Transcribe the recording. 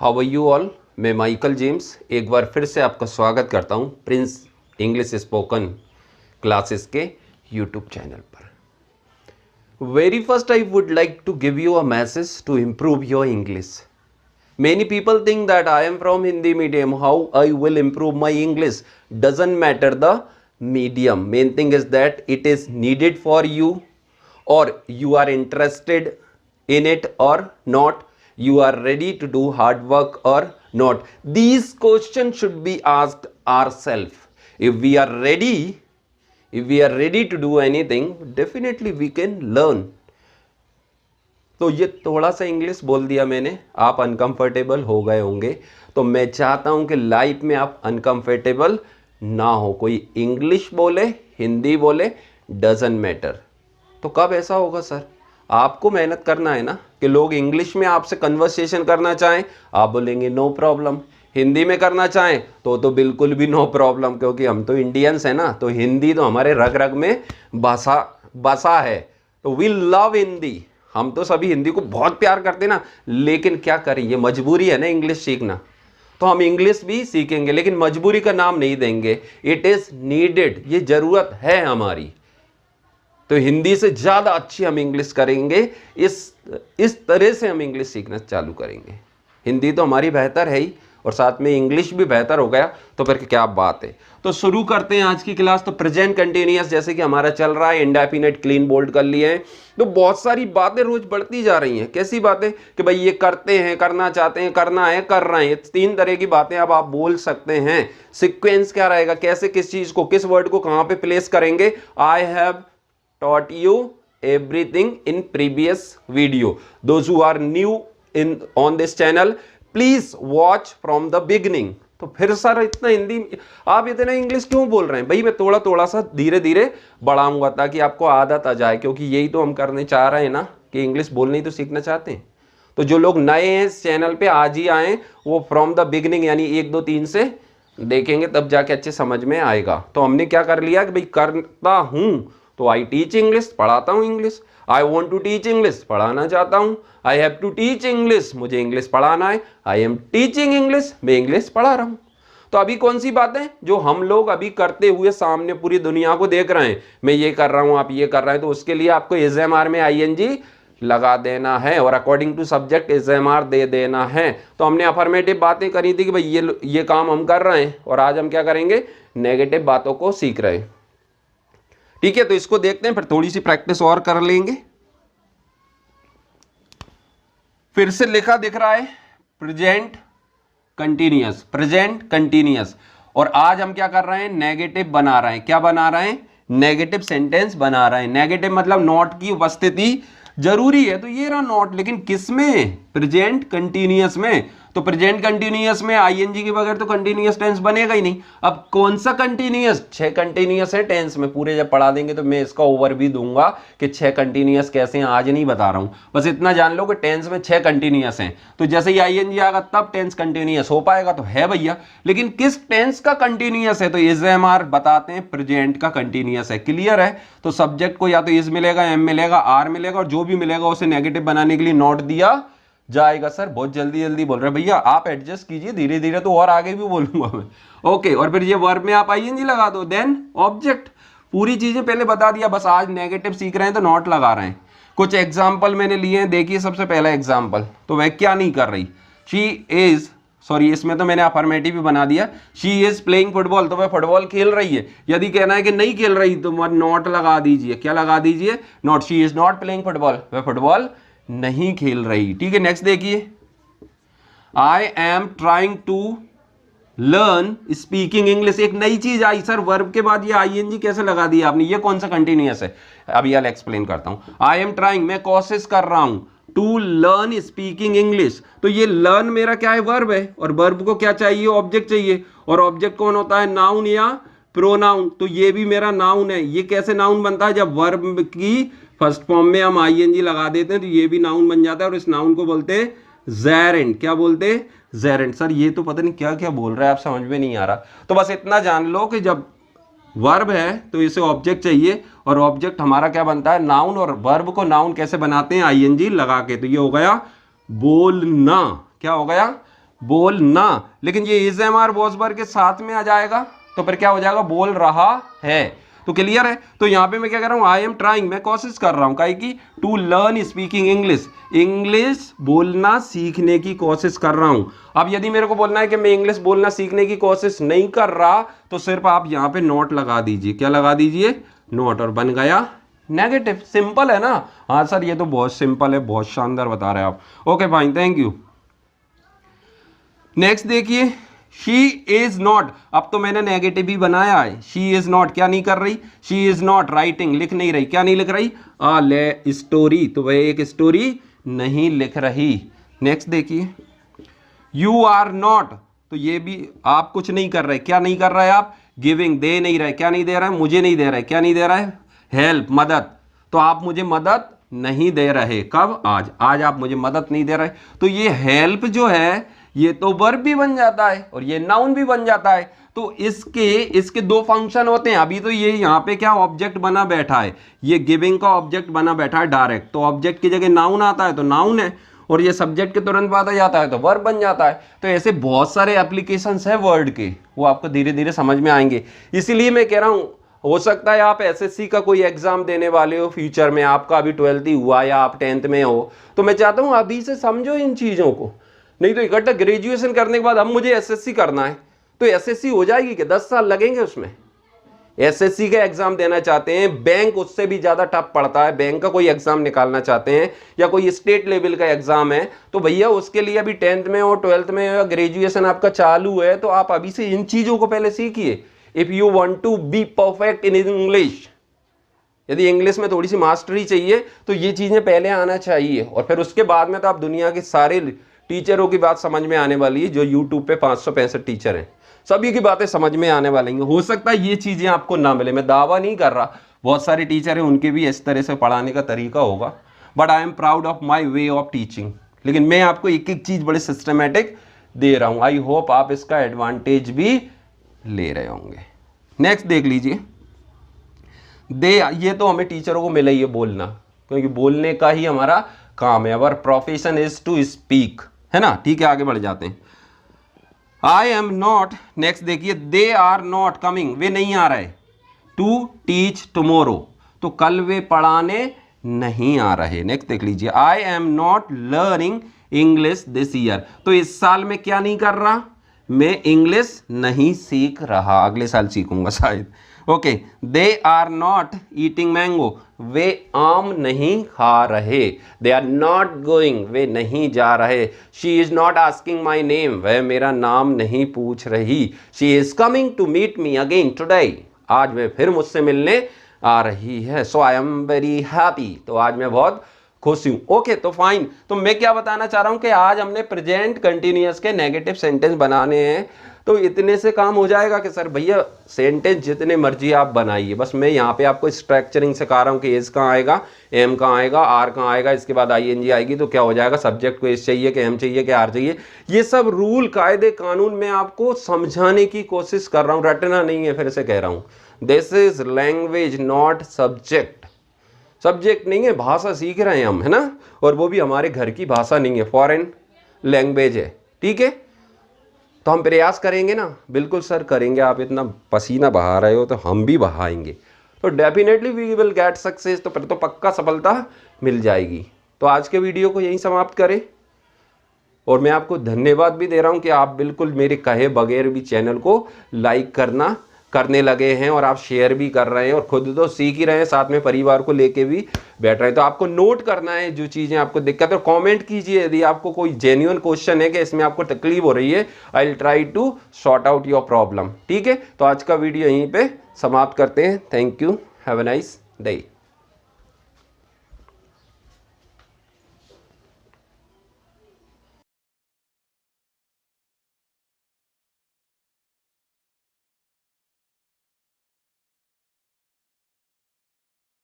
How are you all. मैं Michael James एक बार फिर से आपका स्वागत करता हूं प्रिंस इंग्लिश स्पोकन क्लासेस के यूट्यूब चैनल पर। Very first I would like to give you a message to improve your English. Many people think that I am from Hindi medium, how I will improve my English. Doesn't matter the medium. Main thing is that it is needed for you, or you are interested in it or not. You are ready to do hard work or not. These questions should be asked ourselves. If we are ready to do anything, definitely we can learn. तो ये थोड़ा सा English बोल दिया मैंने, आप uncomfortable हो गए होंगे। तो मैं चाहता हूं कि लाइफ में आप अनकंफर्टेबल ना हो। कोई इंग्लिश बोले, हिंदी बोले, डजंट मैटर। तो कब ऐसा होगा सर? आपको मेहनत करना है ना कि लोग इंग्लिश में आपसे कन्वर्सेशन करना चाहें, आप बोलेंगे नो प्रॉब्लम। हिंदी में करना चाहें तो बिल्कुल भी नो प्रॉब्लम, क्योंकि हम तो इंडियंस हैं ना, तो हिंदी तो हमारे रग रग में बसा है। तो वी लव हिंदी, हम तो सभी हिंदी को बहुत प्यार करते ना। लेकिन क्या करें, ये मजबूरी है ना इंग्लिश सीखना। तो हम इंग्लिश भी सीखेंगे, लेकिन मजबूरी का नाम नहीं देंगे। इट इज नीडेड, ये जरूरत है हमारी। तो हिंदी से ज़्यादा अच्छी हम इंग्लिश करेंगे। इस तरह से हम इंग्लिश सीखना चालू करेंगे। हिंदी तो हमारी बेहतर है ही, और साथ में इंग्लिश भी बेहतर हो गया, तो फिर क्या बात है। तो शुरू करते हैं आज की क्लास। तो प्रेजेंट कंटिन्यूअस जैसे कि हमारा चल रहा है, इंडेफिनिट क्लीन बोल्ड कर लिए हैं। तो बहुत सारी बातें रोज बढ़ती जा रही हैं। कैसी बातें कि भाई ये करते हैं, करना चाहते हैं, करना है, कर रहे हैं। 3 तरह की बातें अब आप बोल सकते हैं। सिक्वेंस क्या रहेगा, कैसे किस चीज को, किस वर्ड को कहां पे प्लेस करेंगे। I have taught you everything in previous video. Those who are new on this channel, please watch from the beginning. तो फिर सर इतना हिंदी, आप इतना इंग्लिश क्यों बोल रहे हैं भाई? मैं थोड़ा थोड़ा सा धीरे धीरे बढ़ाऊंगा ताकि आपको आदत आ जाए, क्योंकि यही तो हम करने चाह रहे हैं ना, कि इंग्लिश बोलने ही तो सीखना चाहते हैं। तो जो लोग नए हैं इस चैनल पे, आज ही आए, वो फ्रॉम द बिगिनिंग यानी 1 2 3 से देखेंगे, तब जाके अच्छे समझ में आएगा। तो हमने क्या कर लिया कि भाई करता हूं तो आई टीच इंग्लिश, पढ़ाता हूँ English. I want to teach English, पढ़ाना चाहता हूँ। I have to teach English, मुझे इंग्लिश पढ़ाना है। आई एम टीचिंग इंग्लिश, मैं इंग्लिश पढ़ा रहा हूँ। तो अभी कौन सी बातें जो हम लोग अभी करते हुए सामने पूरी दुनिया को देख रहे हैं, मैं ये कर रहा हूँ, आप ये कर रहे हैं, तो उसके लिए आपको एसएमआर में आईएनजी लगा देना है और अकॉर्डिंग टू सब्जेक्ट एसएमआर दे देना है। तो हमने अफर्मेटिव बातें करी थी कि भाई ये काम हम कर रहे हैं, और आज हम क्या करेंगे, नेगेटिव बातों को सीख रहे हैं। ठीक है, तो इसको देखते हैं, फिर थोड़ी सी प्रैक्टिस और कर लेंगे। फिर से लिखा दिख रहा है प्रेजेंट कंटीन्यूअस, प्रेजेंट कंटीन्यूअस। और आज हम क्या कर रहे हैं, नेगेटिव बना रहे हैं। क्या बना रहे हैं? नेगेटिव सेंटेंस बना रहे हैं। नेगेटिव मतलब नॉट की उपस्थिति जरूरी है। तो ये रहा नॉट, लेकिन किस में? प्रेजेंट कंटीन्यूअस में। तो प्रेजेंट कंटीन्यूअस में आईएनजी के बगैर तो कंटीन्यूअस टेंस बनेगा ही नहीं। अब कौन सा कंटीन्यूअस? 6 कंटीन्यूअस है टेंस में। पूरे जब पढ़ा देंगे तो मैं इसका ओवर भी दूंगा कि 6 कंटीन्यूअस कैसे हैं, आज नहीं बता रहा हूं। बस इतना जान लो कि टेंस में 6 कंटीन्यूअस हैं। तो जैसे ही आईएनजी आएगा तब टेंस कंटीन्यूअस हो पाएगा। तो है भैया, लेकिन किस टेंस का कंटीन्यूअस है? तो एसएमआर बताते हैं प्रेजेंट का कंटीन्यूअस है। क्लियर है? तो सब्जेक्ट को या तो इज मिलेगा, एम मिलेगा, आर मिलेगा, और जो भी मिलेगा उसे नेगेटिव बनाने के लिए नॉट दिया जाएगा। सर बहुत जल्दी जल्दी बोल रहे हैं भैया, आप एडजस्ट कीजिए, धीरे धीरे तो और आगे भी बोलूंगा मैं। ओके, और फिर ये वर्ब में आप आईएनजी लगा दो, देन ऑब्जेक्ट। पूरी चीजें पहले बता दिया, बस आज नेगेटिव सीख रहे हैं तो नॉट लगा रहे हैं। कुछ एग्जाम्पल मैंने लिए हैं, देखिए। सबसे पहला एग्जाम्पल, तो वह क्या नहीं कर रही, शी इज, सॉरी इसमें तो मैंने अफर्मेटिव भी बना दिया, शी इज प्लेइंग फुटबॉल, तो वह फुटबॉल खेल रही है। यदि कहना है कि नहीं खेल रही तो नॉट लगा दीजिए। क्या लगा दीजिए? Not. She is not playing football, वह फुटबॉल नहीं खेल रही। ठीक है, नेक्स्ट देखिए, I am trying to learn speaking English. एक नई चीज आई सर, वर्ब के बाद ये आईएनजी कैसे लगा दिया आपने? ये कौन सा कंटीन्यूअस है? अब यह एक्सप्लेन करता हूं। आई एम ट्राइंग, मैं कोशिश कर रहा हूं, टू लर्न स्पीकिंग इंग्लिश। तो ये लर्न मेरा क्या है? वर्ब है, और वर्ब को क्या चाहिए? ऑब्जेक्ट चाहिए। और ऑब्जेक्ट कौन होता है? नाउन या प्रोनाउन। तो ये भी मेरा नाउन है। ये कैसे नाउन बनता है? जब वर्ब की फर्स्ट फॉर्म में हम आईएनजी लगा देते हैं तो ये भी नाउन बन जाता है, और इस नाउन को बोलते हैं जेरेंट। क्या बोलते हैं? जेरेंट। सर ये तो पता नहीं क्या क्या बोल रहा है, आप समझ में नहीं आ रहा। तो बस इतना जान लो कि जब वर्ब है तो इसे ऑब्जेक्ट चाहिए, और ऑब्जेक्ट हमारा क्या बनता है? नाउन। और वर्ब को नाउन कैसे बनाते हैं? आईएनजी लगा के। तो ये हो गया बोलना। क्या हो गया? बोलना, लेकिन ये is am are was were के साथ में आ जाएगा तो फिर क्या हो जाएगा, बोल रहा है। तो क्लियर है। तो यहाँ पे मैं क्या कर रहा हूँ, आई एम ट्राइंग, मैं कोशिश कर रहा हूँ काहे की, to learn speaking English, English बोलना सीखने की कोशिश कर रहा हूँ। अब यदि मेरे को बोलना है कि मैं इंग्लिश बोलना सीखने की कोशिश नहीं कर रहा, तो सिर्फ आप यहाँ पे नोट लगा दीजिए। क्या लगा दीजिए, नोट, और बन गया नेगेटिव। सिंपल है ना। हाँ सर ये तो बहुत सिंपल है, बहुत शानदार बता रहे हैं आप। Okay fine, thank you. Next देखिए, शी इज नॉट, अब तो मैंने नेगेटिव ही बनाया है। शी इज नॉट क्या नहीं कर रही, शी इज नॉट राइटिंग, लिख नहीं रही। क्या नहीं लिख रही, अ ले स्टोरी, तो वह एक स्टोरी नहीं लिख रही। नेक्स्ट देखिए, यू आर नॉट, तो ये भी आप कुछ नहीं कर रहे। क्या नहीं कर रहे आप, गिविंग, दे नहीं रहे। क्या नहीं दे रहा है, मुझे नहीं दे रहा है। क्या नहीं दे रहा है, हेल्प, मदद, तो आप मुझे मदद नहीं दे रहे। कब, आज, आज आप मुझे मदद नहीं दे रहे। तो ये हेल्प जो है ये तो वर्ब भी बन जाता है और ये नाउन भी बन जाता है। तो इसके दो फंक्शन होते हैं। अभी तो ये यहाँ पे क्या ऑब्जेक्ट बना बैठा है, ये गिविंग का ऑब्जेक्ट बना बैठा है डायरेक्ट, तो ऑब्जेक्ट की जगह नाउन आता है तो नाउन है, और ये सब्जेक्ट के तुरंत बाद आ जाता है तो वर्ब बन जाता है। तो ऐसे बहुत सारे एप्लीकेशंस है वर्ड के, वो आपको धीरे धीरे समझ में आएंगे। इसीलिए मैं कह रहा हूँ, हो सकता है आप एसएससी का कोई एग्जाम देने वाले हो फ्यूचर में, आपका अभी 12th ही हुआ या आप 10th में हो, तो मैं चाहता हूँ अभी से समझो इन चीज़ों को, नहीं तो इकट्ठा ग्रेजुएशन करने के बाद अब मुझे एसएससी करना है तो एसएससी हो जाएगी कि 10 साल लगेंगे उसमें। एसएससी का एग्जाम देना चाहते हैं, बैंक उससे भी ज़्यादा टफ पड़ता है, बैंक का कोई एग्जाम निकालना चाहते हैं या कोई स्टेट लेवल का एग्जाम है, तो भैया उसके लिए अभी 10th में हो, 12th में हो या ग्रेजुएशन आपका चालू है, तो आप अभी से इन चीज़ों को पहले सीखिए। If you want to be perfect in English, यदि इंग्लिश में थोड़ी सी मास्टरी चाहिए तो ये चीज़ें पहले आना चाहिए, और फिर उसके बाद में तो आप दुनिया के सारे टीचरों की बात समझ में आने वाली है। जो यूट्यूब पे 565 टीचर हैं, सभी की बातें समझ में आने वाली हैं। हो सकता है ये चीज़ें आपको ना मिले, मैं दावा नहीं कर रहा, बहुत सारे टीचर हैं उनके भी इस तरह से पढ़ाने का तरीका होगा, but I am proud of my way of teaching. लेकिन मैं आपको एक एक चीज़ बड़े सिस्टमेटिक दे रहा हूँ। आई होप आप इसका एडवांटेज भी ले रहे होंगे। नेक्स्ट देख लीजिए, दे, ये तो हमें टीचरों को मिला ही है बोलना, क्योंकि बोलने का ही हमारा काम है। अवर प्रोफेशन इज टू स्पीक, है ना। ठीक है, आगे बढ़ जाते हैं। आई एम नॉट, नेक्स्ट देखिए, दे आर नॉट कमिंग, वे नहीं आ रहे, टू टीच टुमारो, तो कल वे पढ़ाने नहीं आ रहे। नेक्स्ट देख लीजिए, I am not learning English this year, तो इस साल में क्या नहीं कर रहा, मैं इंग्लिश नहीं सीख रहा, अगले साल सीखूंगा शायद। Okay, they are not eating mango, वे आम नहीं खा रहे। दे आर नॉट गोइंग, वे नहीं जा रहे। She is not asking my name, वह मेरा नाम नहीं पूछ रही। She is coming to meet me again today, आज वह फिर मुझसे मिलने आ रही है। So I am very happy, तो आज मैं बहुत खुश हूँ। ओके, तो फाइन। तो मैं क्या बताना चाह रहा हूँ कि आज हमने प्रेजेंट कंटिन्यूअस के नेगेटिव सेंटेंस बनाने हैं, तो इतने से काम हो जाएगा कि सर भैया सेंटेंस जितने मर्जी आप बनाइए, बस मैं यहाँ पे आपको स्ट्रक्चरिंग सिखा रहा हूँ कि एज कहाँ आएगा, एम कहाँ आएगा, आर कहाँ आएगा, इसके बाद आईएनजी आएगी, तो क्या हो जाएगा, सब्जेक्ट को एज चाहिए कि एम चाहिए कि आर चाहिए। ये सब रूल कायदे कानून मैं आपको समझाने की कोशिश कर रहा हूँ, रटना नहीं है। फिर से कह रहा हूँ, this is language not subject, subject नहीं है, भाषा सीख रहे हैं हम, है ना, और वो भी हमारे घर की भाषा नहीं है, फॉरेन लैंग्वेज है। ठीक है, तो हम प्रयास करेंगे ना, बिल्कुल सर करेंगे। आप इतना पसीना बहा रहे हो तो हम भी बहाएंगे, तो definitely we will get success, तो फिर तो पक्का सफलता मिल जाएगी। तो आज के वीडियो को यहीं समाप्त करें, और मैं आपको धन्यवाद भी दे रहा हूं कि आप बिल्कुल मेरे कहे बगैर भी चैनल को लाइक करने लगे हैं, और आप शेयर भी कर रहे हैं, और खुद तो सीख ही रहे हैं, साथ में परिवार को लेके भी बैठ रहे हैं। तो आपको नोट करना है जो चीज़ें आपको दिक्कत है, कमेंट कीजिए यदि आपको कोई जेन्युइन क्वेश्चन है कि इसमें आपको तकलीफ हो रही है, I will try to sort out your problem. ठीक है, तो आज का वीडियो यहीं पे समाप्त करते हैं। Thank you, have a nice day.